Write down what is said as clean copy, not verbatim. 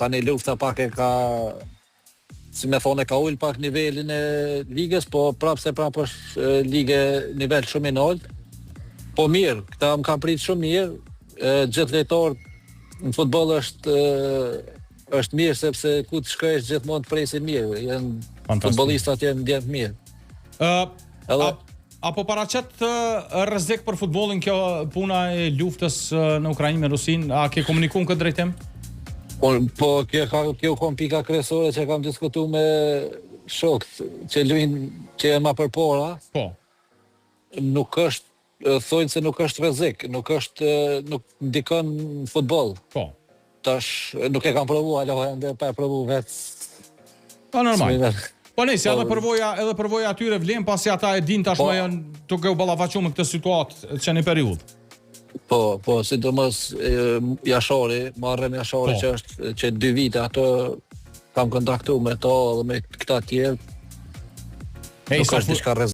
tani lufta pak e ka, si me thonë, ka ullë pak nivelin e ligës, po prapë është ligë nivel shumë i lartë. Po mirë, këta më kanë pritë shumë mirë, gjithë lojtarët në futboll është mirë, sepse ku të shkojsh gjithmonë të presin mirë, futbollistat janë mirë. Apo paraqet rrezik për futbollin kjo puna e luftës në Ukrainë me Rusin, a ke komunikuar këtë drejtim? Po kjo ka pika kryesore që kam diskutuar me shokët që luajnë që janë më përpara. Po. Nuk është thonë se nuk është rrezik, nuk ndikon në futboll. Po. Tash nuk e kam provuar, ende pa provu vetë. Po normal. Po nëse edhe përvoja atyre vlen pasi ata e din tashmë janë duke u ballafaqur me këtë situatë që në periudhë. Po, sidomos Jashari, marrëm Jashari që është që 2 vite ato kam kontaktuar me to dhe me këta tjerë. Nuk është diçka